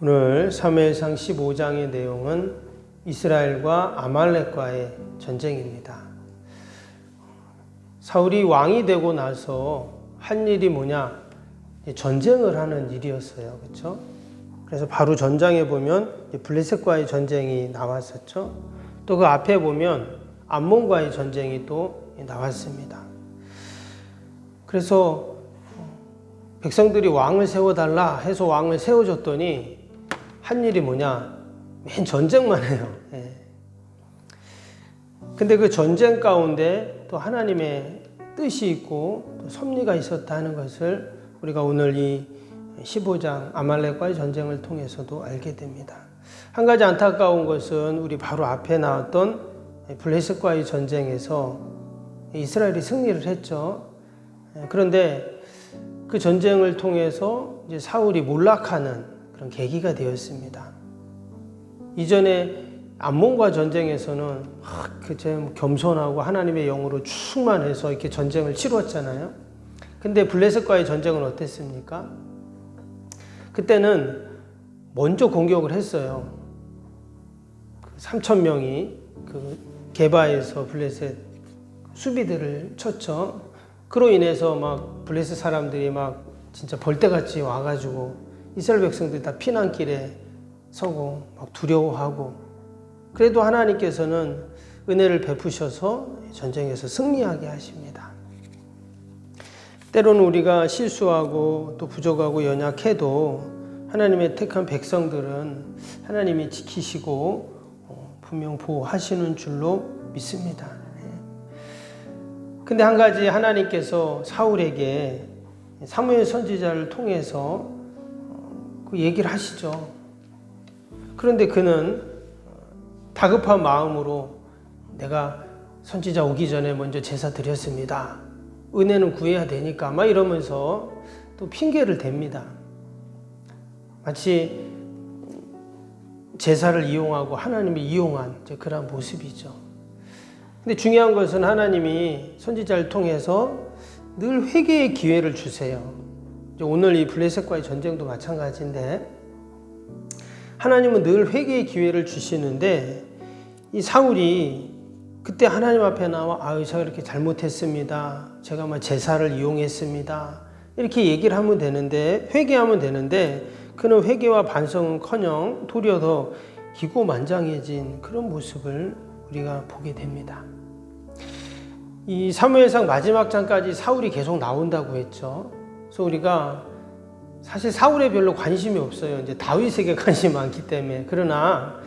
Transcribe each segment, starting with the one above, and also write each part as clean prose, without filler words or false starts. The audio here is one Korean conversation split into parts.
오늘 사무엘상 15장의 내용은 이스라엘과 아말렉과의 전쟁입니다. 사울이 왕이 되고 나서 한 일이 뭐냐? 전쟁을 하는 일이었어요. 그렇죠? 그래서 바로 전장에 보면 블레셋과의 전쟁이 나왔었죠. 또 그 앞에 보면 암몬과의 전쟁이 또 나왔습니다. 그래서 백성들이 왕을 세워달라 해서 왕을 세워줬더니 한 일이 뭐냐? 맨 전쟁만 해요. 근데 그 전쟁 가운데 또 하나님의 뜻이 있고 또 섭리가 있었다 하는 것을 우리가 오늘 이 15장 아말렉과의 전쟁을 통해서도 알게 됩니다. 한 가지 안타까운 것은 우리 바로 앞에 나왔던 블레셋과의 전쟁에서 이스라엘이 승리를 했죠. 그런데 그 전쟁을 통해서 이제 사울이 몰락하는 그런 계기가 되었습니다. 이전에 암몬과 전쟁에서는 겸손하고 하나님의 영으로 충만해서 이렇게 전쟁을 치루었잖아요. 근데 블레셋과의 전쟁은 어땠습니까? 그때는 먼저 공격을 했어요. 3,000명이 그 게바에서 블레셋 수비들을 쳤죠. 그로 인해서 막 블레셋 사람들이 막 진짜 벌떼같이 와가지고 이스라엘 백성들이 다 피난길에 서고 막 두려워하고, 그래도 하나님께서는 은혜를 베푸셔서 전쟁에서 승리하게 하십니다. 때로는 우리가 실수하고 또 부족하고 연약해도 하나님의 택한 백성들은 하나님이 지키시고 분명 보호하시는 줄로 믿습니다. 근데 한 가지 하나님께서 사울에게 사무엘 선지자를 통해서 그 얘기를 하시죠. 그런데 그는 다급한 마음으로 내가 선지자 오기 전에 먼저 제사 드렸습니다. 은혜는 구해야 되니까 막 이러면서 또 핑계를 댑니다. 마치 제사를 이용하고 하나님을 이용한 그런 모습이죠. 근데 중요한 것은 하나님이 선지자를 통해서 늘 회개의 기회를 주세요. 오늘 이 블레셋과의 전쟁도 마찬가지인데 하나님은 늘 회개의 기회를 주시는데 이 사울이 그때 하나님 앞에 나와 제가 이렇게 잘못했습니다. 제가 제사를 이용했습니다. 이렇게 얘기를 하면 되는데, 회개하면 되는데 그는 회개와 반성은커녕 도리어 더 기고만장해진 그런 모습을 우리가 보게 됩니다. 이 사무엘상 마지막 장까지 사울이 계속 나온다고 했죠. 그래서 우리가 사실 사울에 별로 관심이 없어요. 이제 다윗에게 관심이 많기 때문에. 그러나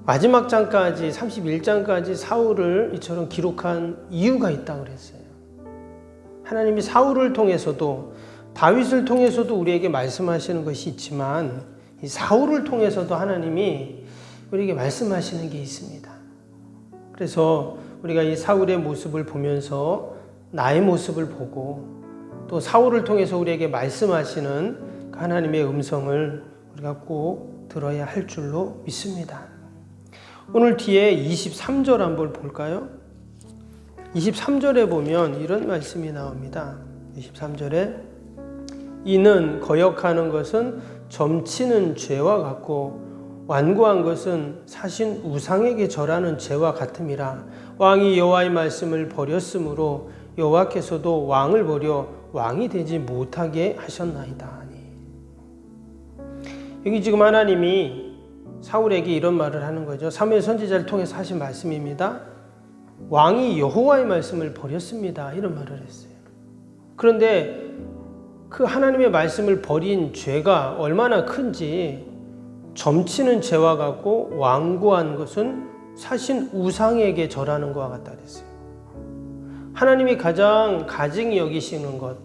마지막 장까지 31장까지 사울을 이처럼 기록한 이유가 있다고 그랬어요. 하나님이 사울을 통해서도 다윗을 통해서도 우리에게 말씀하시는 것이 있지만 이 사울을 통해서도 하나님이 우리에게 말씀하시는 게 있습니다. 그래서 우리가 이 사울의 모습을 보면서 나의 모습을 보고 또 사울을 통해서 우리에게 말씀하시는 하나님의 음성을 우리가 꼭 들어야 할 줄로 믿습니다. 오늘 뒤에 23절 한번 볼까요? 23절에 보면 이런 말씀이 나옵니다. 23절에 이는 거역하는 것은 점치는 죄와 같고 완고한 것은 사신 우상에게 절하는 죄와 같음이라. 왕이 여호와의 말씀을 버렸으므로 여호와께서도 왕을 버려 왕이 되지 못하게 하셨나이다. 여기 지금 하나님이 사울에게 이런 말을 하는 거죠. 사무엘 선지자를 통해서 하신 말씀입니다. 왕이 여호와의 말씀을 버렸습니다. 이런 말을 했어요. 그런데 그 하나님의 말씀을 버린 죄가 얼마나 큰지 점치는 죄와 같고 완고한 것은 사신 우상에게 절하는 것과 같다 그랬어요. 하나님이 가장 가증히 여기시는 것,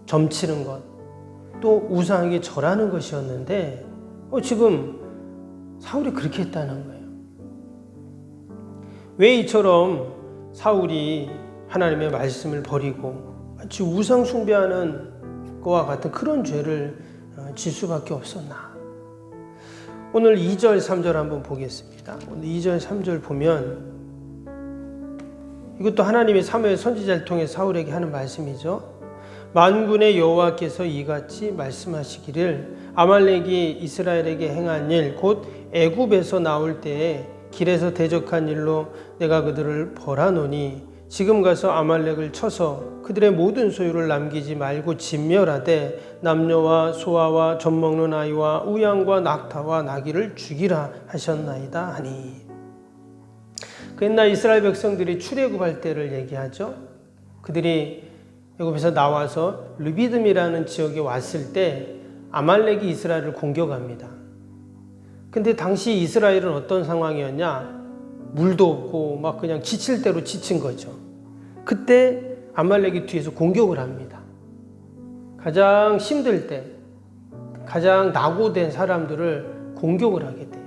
점치는 것, 또 우상에게 절하는 것이었는데 지금 사울이 그렇게 했다는 거예요. 왜 이처럼 사울이 하나님의 말씀을 버리고 마치 우상 숭배하는 것과 같은 그런 죄를 질 수밖에 없었나? 오늘 2절, 3절 한번 보겠습니다. 오늘 2절, 3절 보면 이것도 하나님의 사무엘 선지자를 통해 사울에게 하는 말씀이죠. 만군의 여호와께서 이같이 말씀하시기를 아말렉이 이스라엘에게 행한 일 곧 애굽에서 나올 때에 길에서 대적한 일로 내가 그들을 벌하노니 지금 가서 아말렉을 쳐서 그들의 모든 소유를 남기지 말고 진멸하되 남녀와 소아와 젖먹는 아이와 우양과 낙타와 나귀를 죽이라 하셨나이다 하니. 그 옛날 이스라엘 백성들이 출애굽할 때를 얘기하죠. 그들이 애굽에서 나와서 르비딤이라는 지역에 왔을 때 아말렉이 이스라엘을 공격합니다. 근데 당시 이스라엘은 어떤 상황이었냐? 물도 없고 막 그냥 지칠 대로 지친 거죠. 그때 아말렉이 뒤에서 공격을 합니다. 가장 힘들 때, 가장 낙오된 사람들을 공격을 하게 돼요.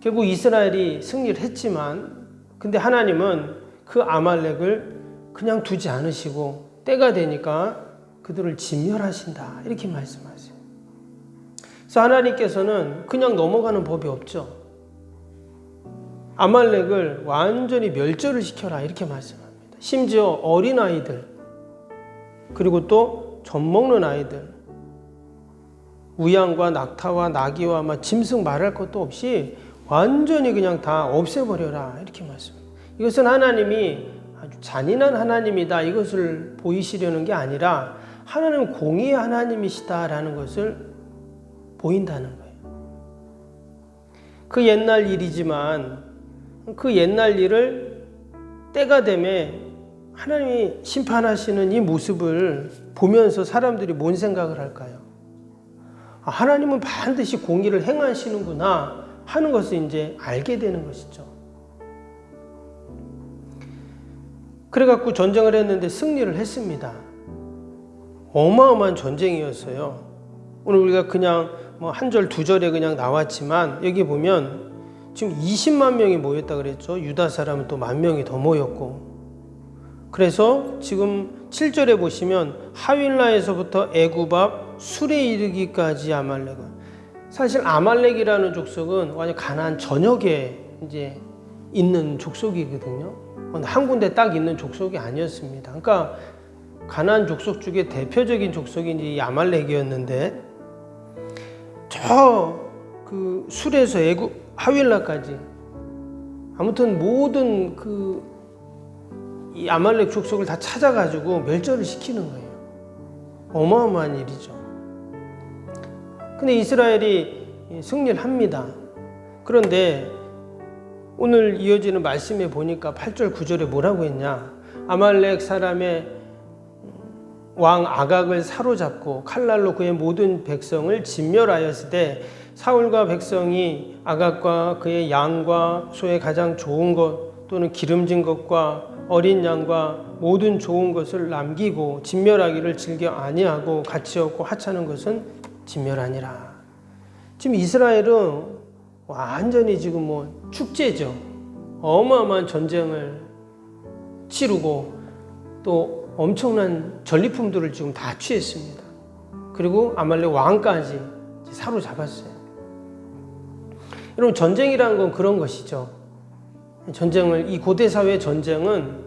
결국 이스라엘이 승리를 했지만, 근데 하나님은 그 아말렉을 그냥 두지 않으시고 때가 되니까 그들을 진멸하신다, 이렇게 말씀하세요. 그래서 하나님께서는 그냥 넘어가는 법이 없죠. 아말렉을 완전히 멸절을 시켜라, 이렇게 말씀합니다. 심지어 어린아이들, 그리고 또 젖먹는 아이들, 우양과 낙타와 나귀와 막 짐승 말할 것도 없이 완전히 그냥 다 없애버려라, 이렇게 말씀합니다. 이것은 하나님이 아주 잔인한 하나님이다, 이것을 보이시려는 게 아니라 하나님은 공의의 하나님이시다라는 것을 보인다는 거예요. 그 옛날 일이지만 그 옛날 일을 때가 되면 하나님이 심판하시는 이 모습을 보면서 사람들이 뭔 생각을 할까요? 아, 하나님은 반드시 공의를 행하시는구나 하는 것을 이제 알게 되는 것이죠. 그래갖고 전쟁을 했는데 승리를 했습니다. 어마어마한 전쟁이었어요. 오늘 우리가 그냥 뭐 한 절, 두 절에 그냥 나왔지만 여기 보면 지금 20만 명이 모였다 그랬죠. 유다 사람은 또 10,000명이 더 모였고. 그래서 지금 7절에 보시면 하윌라에서부터 애굽 앞 술에 이르기까지 아말렉은, 사실 아말렉이라는 족속은 완전 가나안 전역에 이제 있는 족속이거든요. 한 군데 딱 있는 족속이 아니었습니다. 그러니까 가나안 족속 중에 대표적인 족속이 이제 이 아말렉이었는데, 저 그 술에서 애굽 하윌라까지, 아무튼 모든 이 아말렉 족속을 다 찾아가지고 멸절을 시키는 거예요. 어마어마한 일이죠. 근데 이스라엘이 승리를 합니다. 그런데 오늘 이어지는 말씀에 보니까 8절 9절에 뭐라고 했냐? 아말렉 사람의 왕 아각을 사로잡고 칼날로 그의 모든 백성을 진멸하였을 때 사울과 백성이 아각과 그의 양과 소의 가장 좋은 것 또는 기름진 것과 어린 양과 모든 좋은 것을 남기고 진멸하기를 즐겨 아니하고 가치 없고 하찮은 것은 진멸하니라. 지금 이스라엘은 완전히 지금 뭐 축제죠. 어마어마한 전쟁을 치르고 또 엄청난 전리품들을 지금 다 취했습니다. 그리고 아말렉 왕까지 사로잡았어요. 여러분, 전쟁이라는 건 그런 것이죠. 이 고대 사회의 전쟁은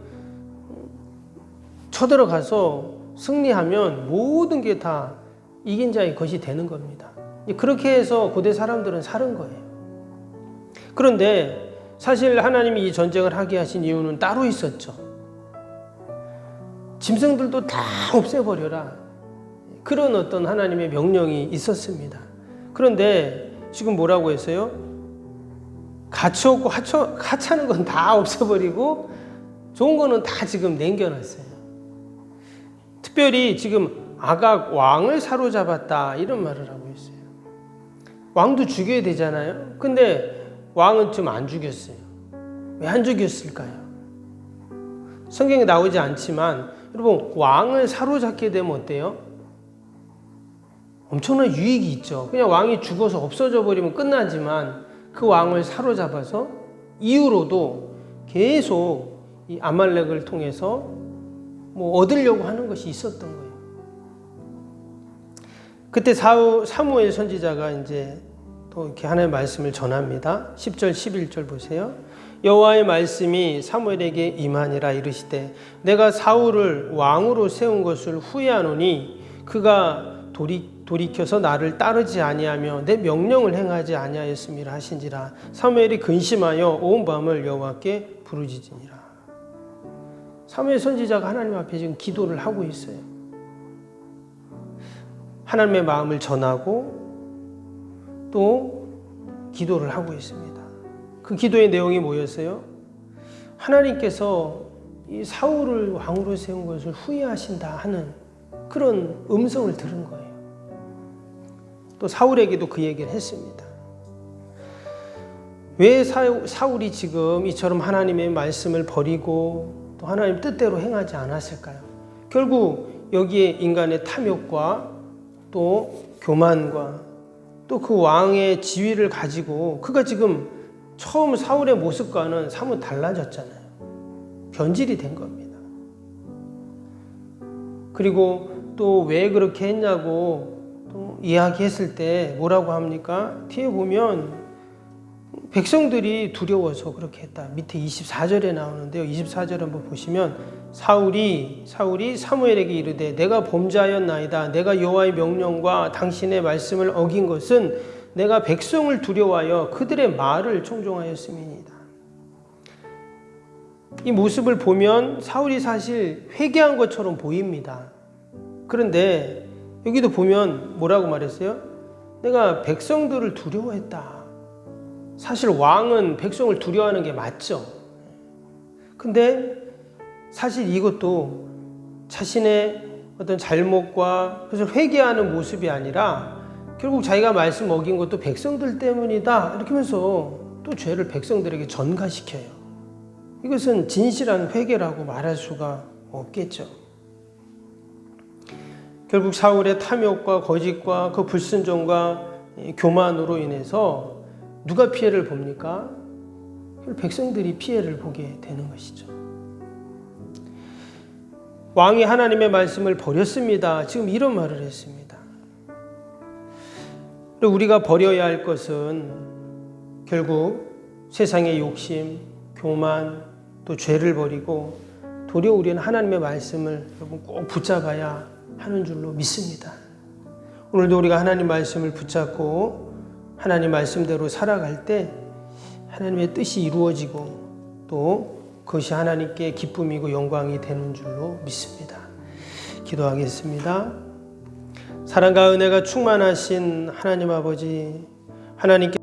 쳐들어가서 승리하면 모든 게 다 이긴 자의 것이 되는 겁니다. 그렇게 해서 고대 사람들은 사는 거예요. 그런데 사실 하나님이 이 전쟁을 하게 하신 이유는 따로 있었죠. 짐승들도 다 없애버려라, 그런 어떤 하나님의 명령이 있었습니다. 그런데 지금 뭐라고 했어요? 가치 없고 하찮은 건 다 없애버리고 좋은 거는 다 지금 남겨놨어요. 특별히 지금 아각 왕을 사로잡았다, 이런 말을 하고 있어요. 왕도 죽여야 되잖아요. 근데 왕은 좀 안 죽였어요. 왜 안 죽였을까요? 성경에 나오지 않지만 여러분, 왕을 사로잡게 되면 어때요? 엄청난 유익이 있죠. 그냥 왕이 죽어서 없어져 버리면 끝나지만 그 왕을 사로잡아서 이후로도 계속 이 아말렉을 통해서 뭐 얻으려고 하는 것이 있었던 거예요. 그때 사무엘 선지자가 이제 또 이렇게 하나님의 말씀을 전합니다. 10절 11절 보세요. 여호와의 말씀이 사무엘에게 임하니라 이르시되 내가 사울을 왕으로 세운 것을 후회하노니 그가 돌이켜서 나를 따르지 아니하며 내 명령을 행하지 아니하였음이라 하신지라. 사무엘이 근심하여 온 밤을 여호와께 부르짖으니라. 사무엘 선지자가 하나님 앞에 지금 기도를 하고 있어요. 하나님의 마음을 전하고 또 기도를 하고 있습니다. 그 기도의 내용이 뭐였어요? 하나님께서 이 사울을 왕으로 세운 것을 후회하신다 하는 그런 음성을 들은 거예요. 또 사울에게도 그 얘기를 했습니다. 왜 사울이 지금 이처럼 하나님의 말씀을 버리고 또 하나님 뜻대로 행하지 않았을까요? 결국 여기에 인간의 탐욕과 또 교만과 또 그 왕의 지위를 가지고 그가 지금 처음 사울의 모습과는 사뭇 달라졌잖아요. 변질이 된 겁니다. 그리고 또 왜 그렇게 했냐고 또 이야기했을 때 뭐라고 합니까? 뒤에 보면 백성들이 두려워서 그렇게 했다. 밑에 24절에 나오는데요. 24절 한번 보시면 사울이 사무엘에게 이르되 내가 범죄하였나이다. 내가 여호와의 명령과 당신의 말씀을 어긴 것은 내가 백성을 두려워하여 그들의 말을 청종하였음이니이다. 이 모습을 보면 사울이 사실 회개한 것처럼 보입니다. 그런데 여기도 보면 뭐라고 말했어요? 내가 백성들을 두려워했다. 사실 왕은 백성을 두려워하는 게 맞죠. 근데 사실 이것도 자신의 어떤 잘못과 그래서 회개하는 모습이 아니라 결국 자기가 말씀 어긴 것도 백성들 때문이다. 이렇게 하면서 또 죄를 백성들에게 전가시켜요. 이것은 진실한 회개라고 말할 수가 없겠죠. 결국 사울의 탐욕과 거짓과 그 불순종과 교만으로 인해서 누가 피해를 봅니까? 백성들이 피해를 보게 되는 것이죠. 왕이 하나님의 말씀을 버렸습니다. 지금 이런 말을 했습니다. 우리가 버려야 할 것은 결국 세상의 욕심, 교만, 또 죄를 버리고 도리어 우리는 하나님의 말씀을 여러분 꼭 붙잡아야 하는 줄로 믿습니다. 오늘도 우리가 하나님 말씀을 붙잡고 하나님 말씀대로 살아갈 때 하나님의 뜻이 이루어지고 또 그것이 하나님께 기쁨이고 영광이 되는 줄로 믿습니다. 기도하겠습니다. 사랑과 은혜가 충만하신 하나님 아버지, 하나님께